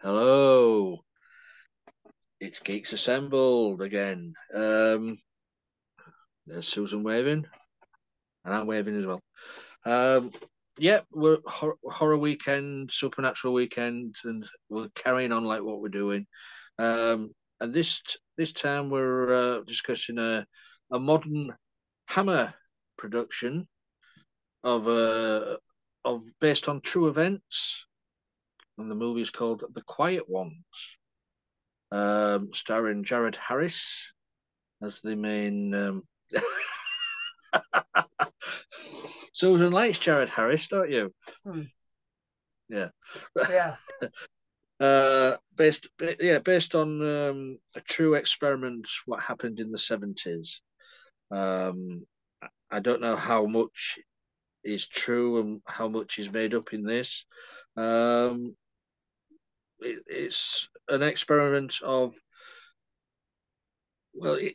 Hello, it's Geeks Assembled again. There's Susan waving, and I'm waving as well. Um, yeah, we're horror weekend, supernatural weekend, and we're carrying on like what we're doing. And this time we're discussing a modern Hammer production of based on true events, and the movie is called The Quiet Ones, starring Jared Harris as the main. Susan likes Jared Harris, don't you? Hmm. Yeah. Yeah. Based on a true experiment, what happened in the 70s. Um, I don't know how much is true and how much is made up in this. Um, it's an experiment of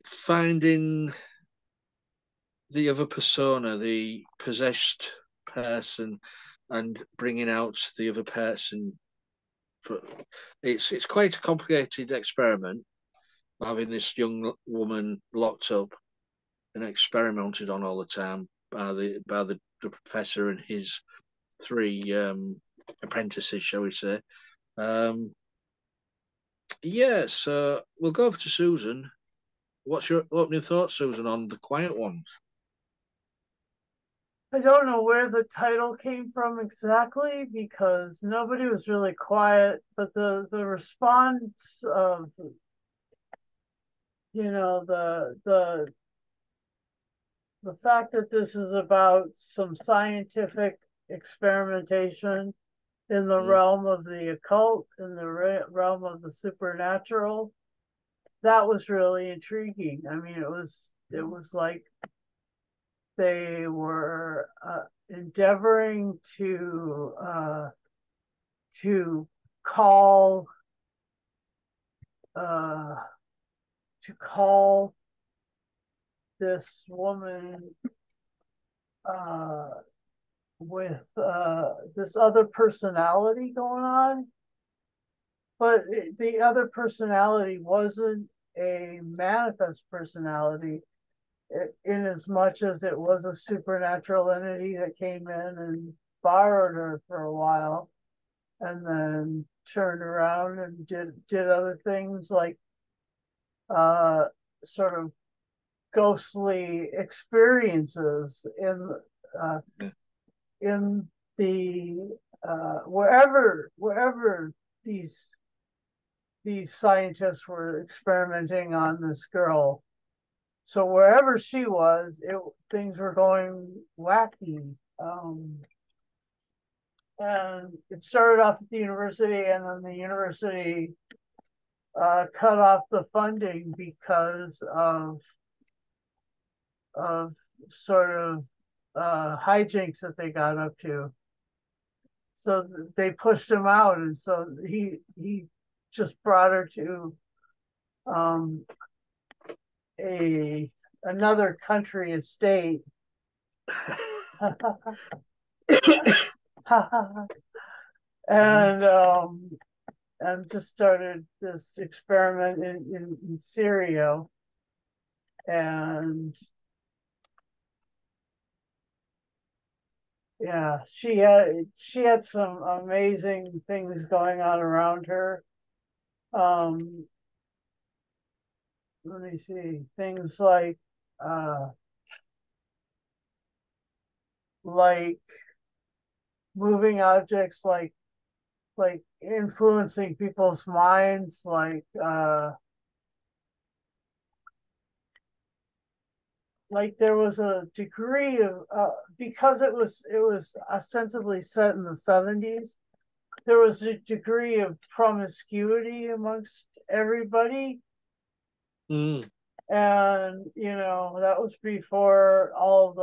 finding the other persona, the possessed person, and bringing out the other person. For it's quite a complicated experiment, having this young woman locked up and experimented on all the time by the professor and his three apprentices, shall we say? Um, yeah, so we'll go over to Susan. What's your opening thoughts, Susan, on the quiet ones? I don't know where the title came from exactly because nobody was really quiet, but the response of the fact that this is about some scientific experimentation in the Mm, realm of the occult, in the realm of the supernatural, that was really intriguing. I mean, it was like they were endeavoring to call uh, to call this woman uh, with this other personality going on, but the other personality wasn't a manifest personality in as much as it was a supernatural entity that came in and borrowed her for a while and then turned around and did other things like uh, sort of ghostly experiences uh, yeah. in the wherever these these scientists were experimenting on this girl. So wherever she was, things were going wacky. And it started off at the university, and then the university cut off the funding because of sort of hijinks that they got up to. So they pushed him out, and so he just brought her to um, a another country estate, and just started this experiment in Syria, and yeah, she had some amazing things going on around her. Um, Let me see, things uh, like moving objects, like influencing people's minds, like there was a degree of because it was ostensibly set in the 70s. There was a degree of promiscuity amongst everybody, Mm, and that was before all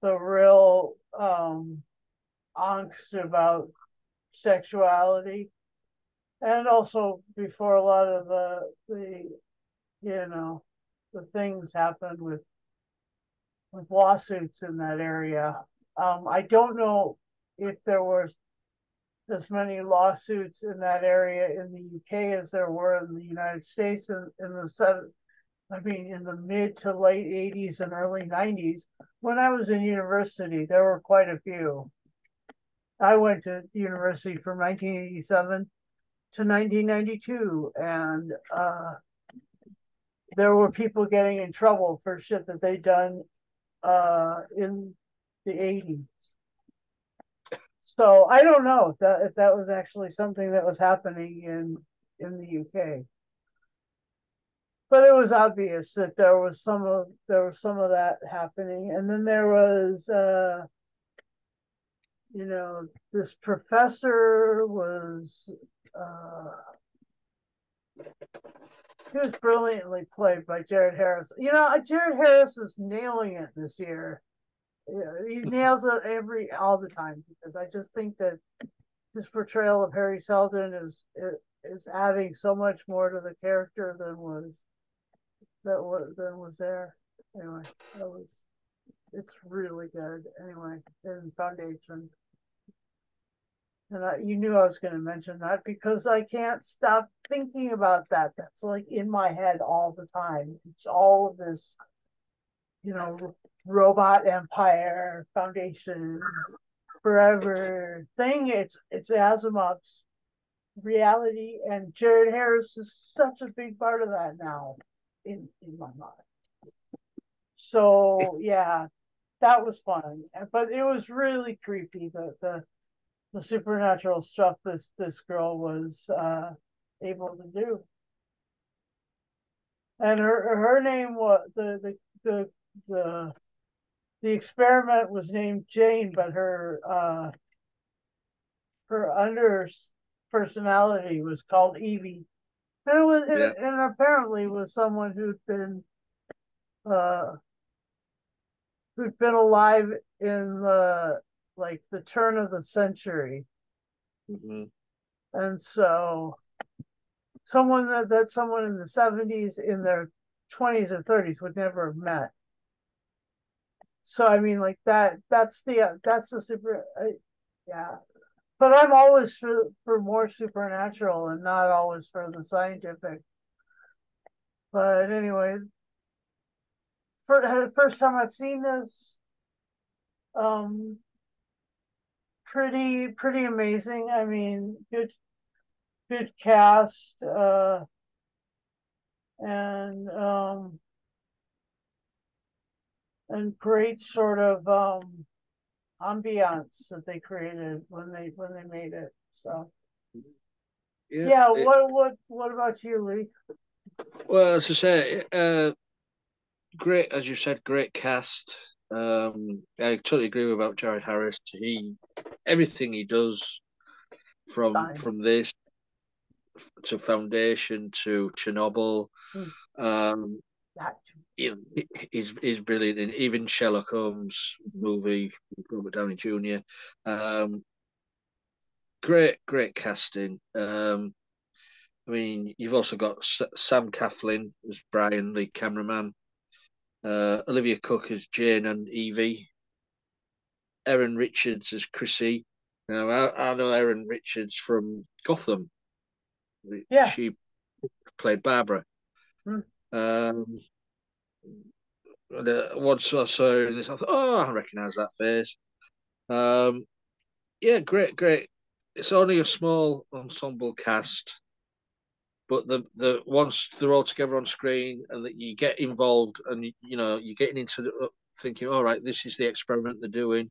the real angst about sexuality, and also before a lot of the you know the things happened with lawsuits in that area. I don't know if there were as many lawsuits in that area in the UK as there were in the United States in in the mid to late 80s and early 90s. When I was in university, there were quite a few. I went to university from 1987 to 1992, and there were people getting in trouble for shit that they'd done in the 80s. So I don't know if that was actually something that was happening in the UK, but it was obvious that there was some of that happening. And then there was this professor was he was brilliantly played by Jared Harris. Jared Harris is nailing it this year. He nails it all the time, because I just think that his portrayal of Harry Seldon is adding so much more to the character than was there. Anyway, it's really good. Anyway, in Foundation. And you knew I was going to mention that because I can't stop thinking about that. That's like in my head all the time. It's all of this, robot empire, Foundation, forever thing. It's Asimov's reality, and Jared Harris is such a big part of that now in my mind. So yeah, that was fun, but it was really creepy. The supernatural stuff this girl was able to do, and her name was the experiment was named Jane, but her under personality was called Evie, and and apparently was someone uh, who'd been alive in the turn of the century. Mm-hmm. And so someone in the 70s, in their 20s or 30s, would never have met. So I mean, like that's the super yeah. But I'm always for more supernatural and not always for the scientific. But anyway, first time I've seen this, um pretty amazing. I mean, good cast, and great sort of ambiance that they created when they made it. So yeah, what about you, Lee? Well, as I say, great, as you said, great cast. I totally agree about Jared Harris. Everything he does from this to Foundation to Chernobyl, um, he's brilliant. And even Sherlock Holmes movie, Robert Downey Jr. Great casting. I mean, you've also got Sam Claflin as Brian, the cameraman. Olivia Cook as Jane and Evie. Erin Richards as Chrissy. Now, I know Erin Richards from Gotham. Yeah. She played Barbara. Once I saw this, I thought, oh, I recognise that face. Yeah, great. It's only a small ensemble cast, but the once they're all together on screen and that you get involved and you're getting into thinking, all right, this is the experiment they're doing,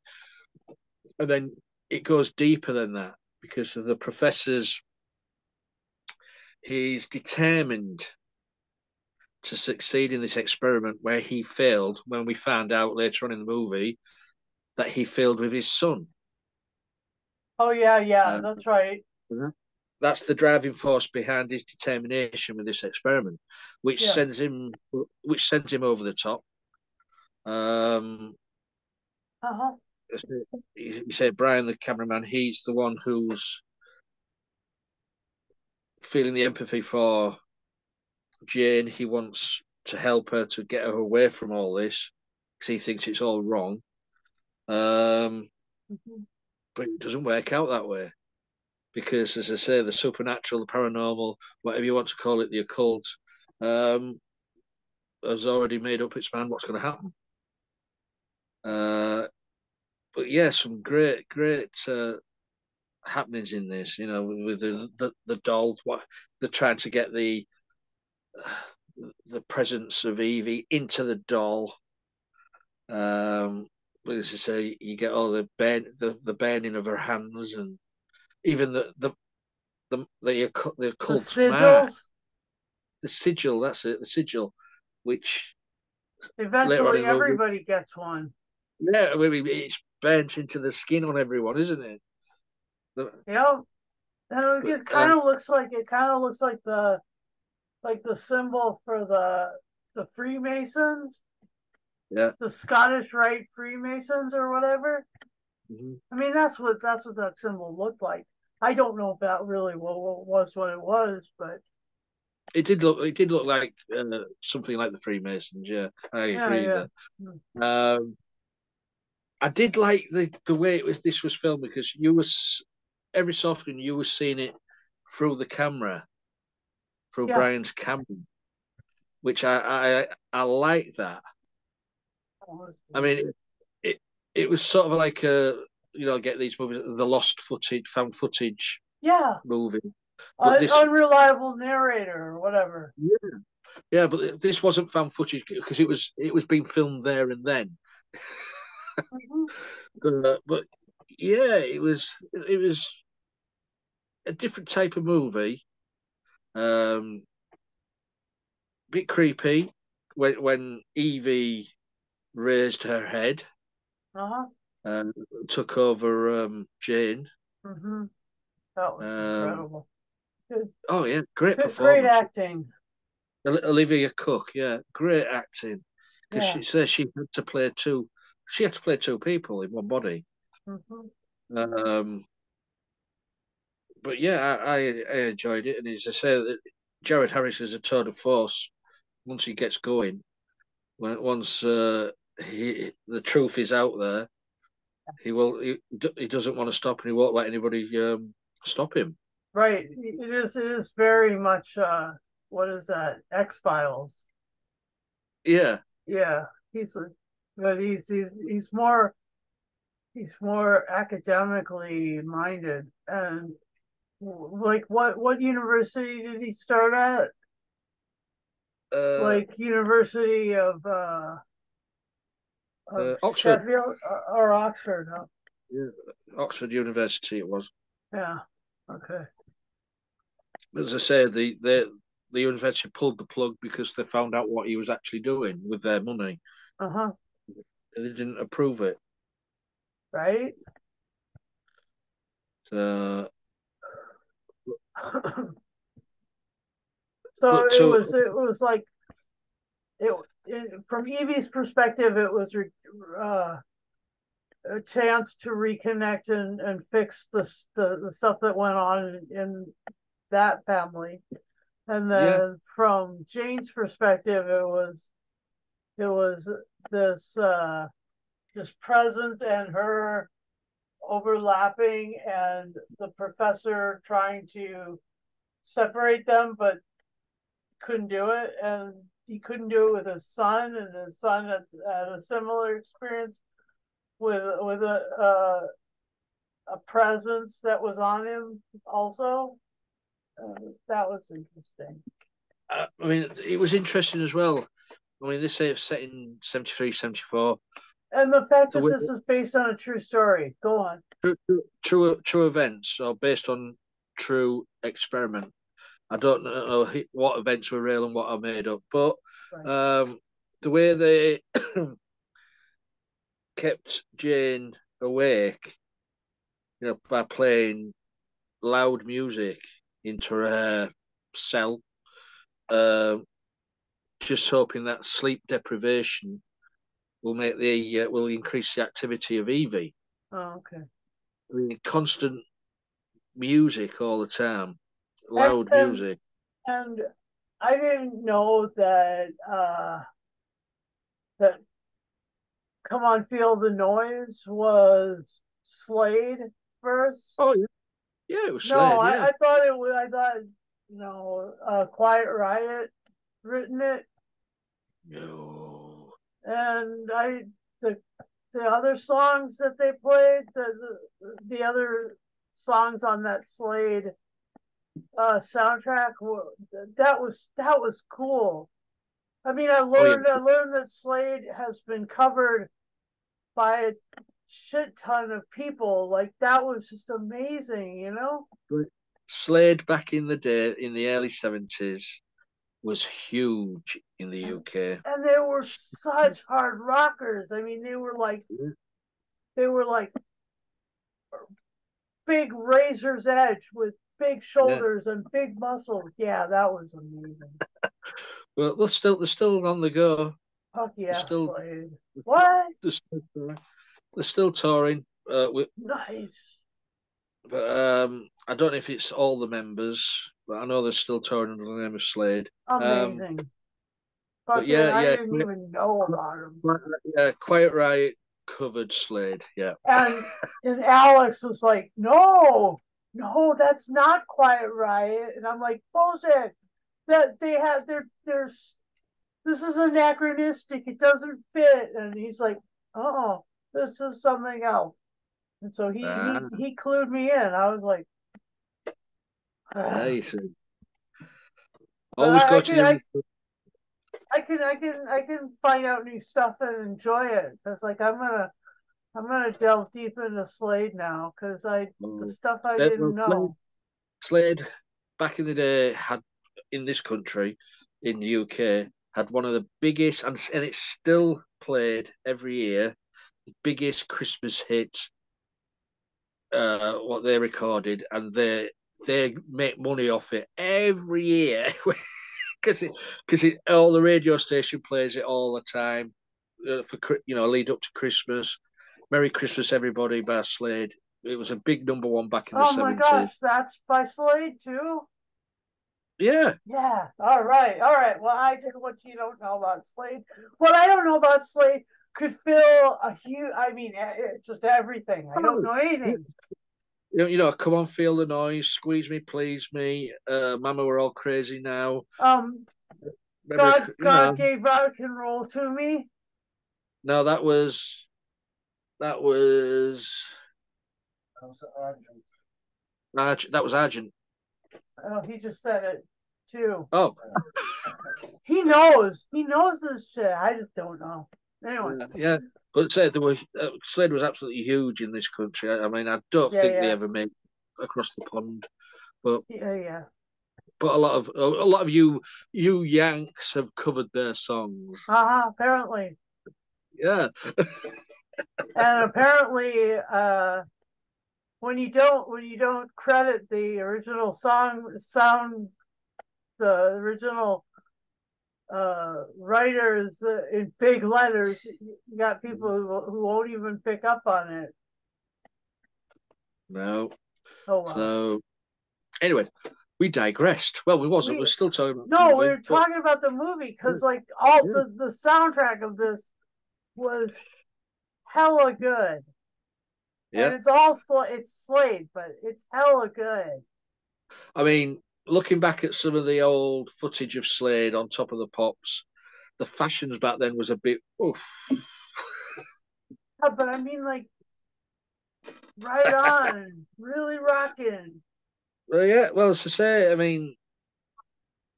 and then it goes deeper than that because of the professor's. He's determined to succeed in this experiment where he failed when we found out later on in the movie that he failed with his son. Oh yeah, that's right. That's the driving force behind his determination with this experiment, which sends him over the top. You say Brian, the cameraman, he's the one who's feeling the empathy for Jane. He wants to help her to get her away from all this because he thinks it's all wrong. Um, Mhm. but it doesn't work out that way because, as I say, the supernatural, the paranormal, whatever you want to call it, the occult, um, has already made up its mind what's going to happen. Uh, but yeah, some great happenings in this. You know, with the dolls, what they're trying to get the presence of Evie into the doll. But as I say, you get all the burning of her hands, and even the The occult mark, sigils. the sigil. That's it, the sigil, which later on in Eventually, the movie, everybody gets one. yeah, I mean, it's burnt into the skin on everyone, isn't it? The, Yep. And but, it kind of looks like the symbol for the Freemasons, yeah. the Scottish Rite Freemasons or whatever. Mhm. I mean, that's what that symbol looked like. I don't know about really what it was, but It did look like something like the Freemasons. Yeah, I yeah, agree yeah. there. Um, I did like the way this was filmed because every so often you were seeing it through the camera, through Yeah. Brian's camera, which I like that. I mean, it it was sort of like get these movies, the lost footage, found footage Yeah, movie, but this, unreliable narrator or whatever. yeah, yeah, but this wasn't found footage because it was being filmed there and then. Mhm. But yeah, it was a different type of movie. Bit creepy when Evie raised her head Uh-huh. and took over Jane. Hmm. That was Um, incredible. Good, oh yeah, great great performance. acting. Olivia Cook, yeah, great acting because Yeah. she says she had to play two people in one body. Hmm. Um, but yeah, I enjoyed it, and as I say, that Jared Harris is a tour de force once he gets going. Once the truth is out there, he doesn't want to stop, and he won't let anybody stop him. Right. It is very much what is that? X-Files. Yeah, Yeah. He's but he's more academically minded. And like what university did he start at? uh, Like University of Oxford, Sheffield or Oxford, huh? yeah, Oxford University it was. Yeah. Okay. As I say, the university pulled the plug because they found out what he was actually doing with their money. Uh-huh. They didn't approve it. Right? Uh, So but it was like from Evie's perspective, it was uh, a chance to reconnect and fix the stuff that went on in that family. And yeah, then from Jane's perspective, it was this this presence and her overlapping and the professor trying to separate them, but couldn't do it. And he couldn't do it with his son, and his son had a similar experience with a presence that was on him also. That was interesting. I mean, it was interesting as well. I mean, they say it's set in 73, 74. And the fact The that way, this is based on a true story. Go on. true events or based on true experiment. I don't know what events were real and what are made up, but Right. um, the way they kept Jane awake, by playing loud music into her cell, um, just hoping that sleep deprivation will increase the activity of Evie. Oh, okay. I mean, constant music all the time, And loud and music. and I didn't know that that Come on, Feel the Noise was Slade first. Oh yeah, yeah, it was No, Slade. I, Yeah. I thought it was. I thought Quiet Riot written it, No. and the the other songs that they played, the other songs on that Slade soundtrack, that was cool. I mean, Oh yeah. I learned that Slade has been covered by a shit ton of people. Like that was just amazing, you know? Slade back in the day, in the early 70s, was huge in the And UK. and they were such hard rockers. I mean, they were like big razor's edge with big Yeah. shoulders and big muscles. Yeah, that was amazing. But they're still on the go. Fuck They're yeah, still Slade. What? they're still touring. They're still touring. Nice. But I don't know if it's all the members, but I know they're still touring under the name of Slade. Amazing. But Fucking, yeah, I yeah, didn't even know about him. Quiet Riot covered Slade. Yeah. And Alex was like, "No, no, that's not Quiet Riot." And I'm like, "Bullshit! That they have there's this is anachronistic. It doesn't fit." And he's like, "Oh, this is something else." And so he clued me in. I was like, Yeah, "Ugh." you see. But Always go to the other. I can find out new stuff and enjoy it because like I'm gonna delve deep into Slade now because I the Oh, stuff I didn't well, Slade, know. Slade back in the day had in this country, in the UK, had one of the biggest, and it's still played every year, the biggest Christmas hit. What they recorded, and they make money off it every year because it all the radio station plays it all the time for lead up to Christmas. Merry Christmas, everybody by Slade. It was a big number one back in the Oh my 70s. gosh, that's by Slade too. Yeah. Yeah. All right. All right. Well, I did what you don't know about Slade. What I don't know about Slade could fill a huge. I mean, just everything. I don't Oh, know anything. come on, feel the noise, squeeze me, please me, Mama, we're all crazy now. Um, Remember, God gave rock and roll to me. no, that was that was Argent. Oh, he just said it too. Oh, He knows. He knows this shit. I just don't know. Anyway. yeah. But say there was Slade was absolutely huge in this country. I mean, I don't Yeah. think they Yeah. ever made it across the pond, but Yeah. Yeah. a lot of you Yanks have covered their songs. Apparently. Yeah. And apparently, when you don't credit the original the original writers in big letters, you got people who won't even pick up on it. No. Oh well. So anyway, we digressed. Well, we wasn't. We're We still talking about the No, we movie, were but talking about the movie because like all yeah, the soundtrack of this was hella good, and yeah. it's Slade, but it's hella good. I mean, looking back at some of the old footage of Slade on Top of the Pops, the fashions back then was a bit. Oof. Yeah, but I mean, like, right on, really rocking. Well, yeah. Well, as I say, I mean,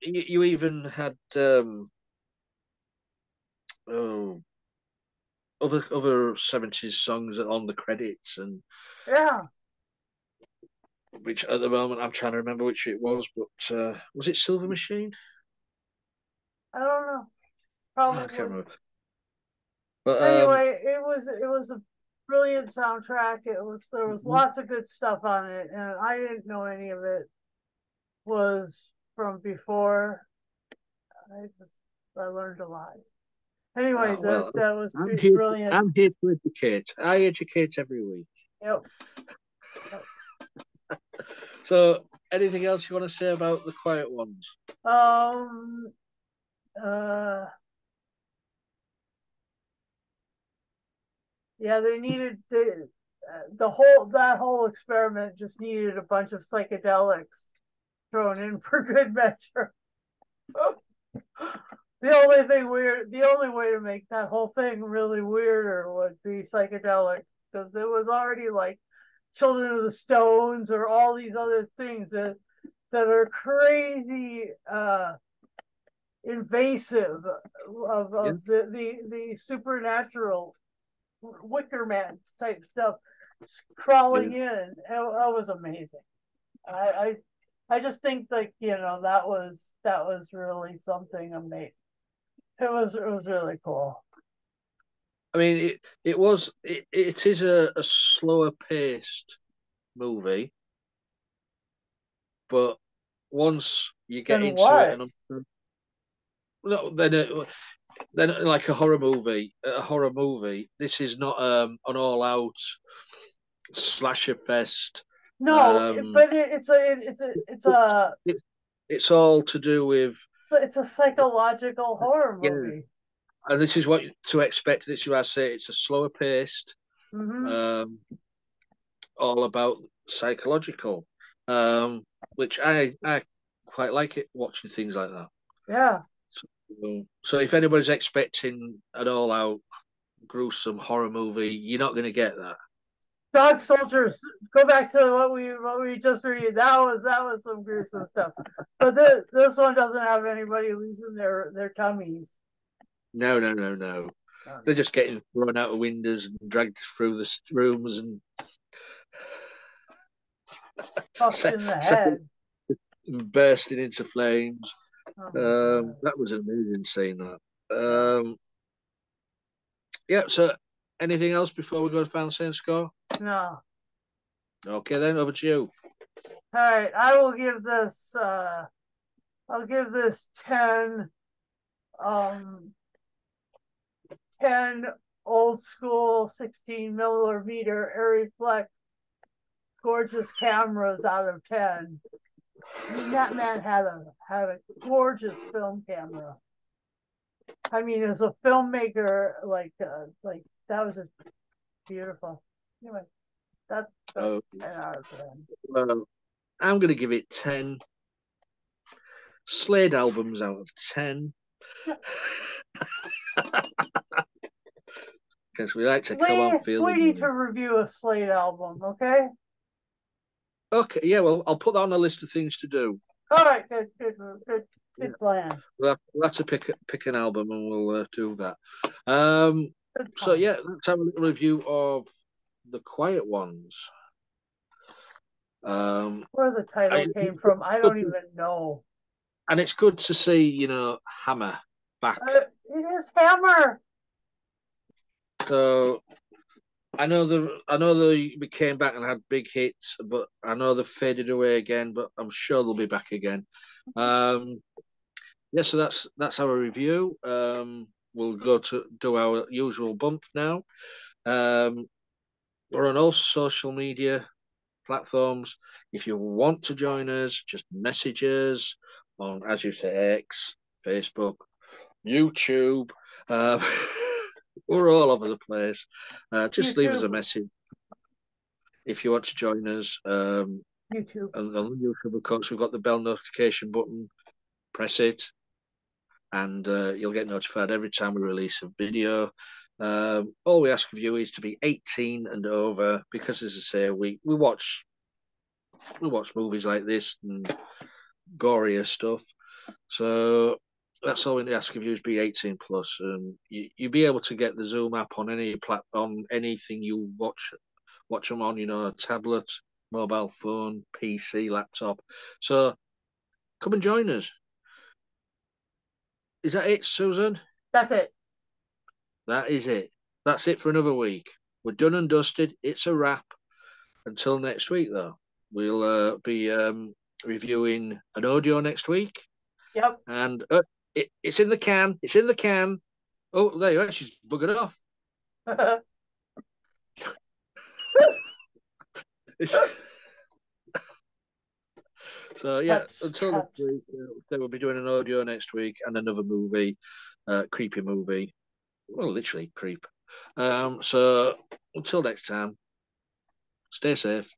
you even had oh, other 70s songs on the credits, and Yeah, which at the moment I'm trying to remember which it was, but was it Silver Machine? I don't know, Oh, I can't probably. remember. But Anyway, it was a brilliant soundtrack. There was mhm. lots of good stuff on it, and I didn't know any of it was from before. I I learned a lot. Anyway, Oh, well, that was I'm here. brilliant. I'm here to educate. I educate every week. Yep. Yep. So, anything else you want to say about the Quiet Ones? Um. Uh. Yeah, they needed the whole that whole experiment just needed a bunch of psychedelics thrown in for good measure. The only way to make that whole thing really weirder would be psychedelics because it was already like Children of the Stones or all these other things that are crazy invasive Yeah, of the supernatural Wicker Man type stuff yeah. crawling in. It was amazing. I I just think like that was really something amazing. It was really cool. I mean, it is a slower paced movie, but once you get Then into it what? and no, then like a horror movie. This is not an all out slasher fest. No, Um, but it, it's all to do with it's a psychological horror yeah, movie. and this is what to expect. This is what I say. It's a slower paced, Hmm. um, all about psychological, which I quite like it watching things like that. Yeah. So if anybody's expecting an all out gruesome horror movie, you're not going to get that. Dog soldiers. Go back to what we just read. That was some gruesome stuff. But this one doesn't have anybody losing their tummies. No, no, no, no. No, They're no. just getting thrown out of windows and dragged through the rooms and Fucked set, in the set head. bursting into flames. Oh my god. That was an amazing scene. That. Yeah. Yeah. So, anything else before we go to final saying score? No. Okay, then over to you. All right. I will give this I'll give this um 10 old school 16 millimeter Arriflex gorgeous cameras out of 10. I mean, that man had a gorgeous film camera. I mean, as a filmmaker, like that was just beautiful. Anyway, that's Oh, 10 out of 10. well, I'm going to give it 10 Slade albums out of 10 because we like to come on We feeling. need to review a Slade album, okay? Okay, yeah, well, I'll put that on the list of things to do. All right, Yeah. good plan. We'll have to pick an album and we'll do that. Good So plan. yeah, let's have a little review of the Quiet Ones. Um, Where the title I, came from, I don't even know. and it's good to see Hammer back. It is Hammer. So I know they came back and had big hits, but I know they've faded away again. But I'm sure they'll be back again. Um, yeah, so that's our review. We'll go to do our usual bump now. Um, we're on all social media platforms. If you want to join us, just message us on, as you say, X, Facebook, YouTube. Uh, we're all over the place. Just leave us a YouTube. message if you want to join us. YouTube. And on YouTube, of course, we've got the bell notification button. Press it, and you'll get notified every time we release a video. All we ask of you is to be 18 and over, because, as I say, we watch movies like this and gorier stuff. So that's all we ask of you is be 18 plus. You'll be able to get the Zoom app on any platform, anything you watch them on, tablet, mobile phone, PC, laptop. So come and join us. Is that it, Susan? That's it. That is it. That's it for another week. We're done and dusted. It's a wrap. Until next week, though. We'll be reviewing an audio next week. Yep. And it's in the can. It's in the can. Oh, there you are. She's buggered off. So, yeah, Cut, until next cut. week, we'll be doing an audio next week and another movie, creepy movie. Well, literally creep. So until next time, stay safe.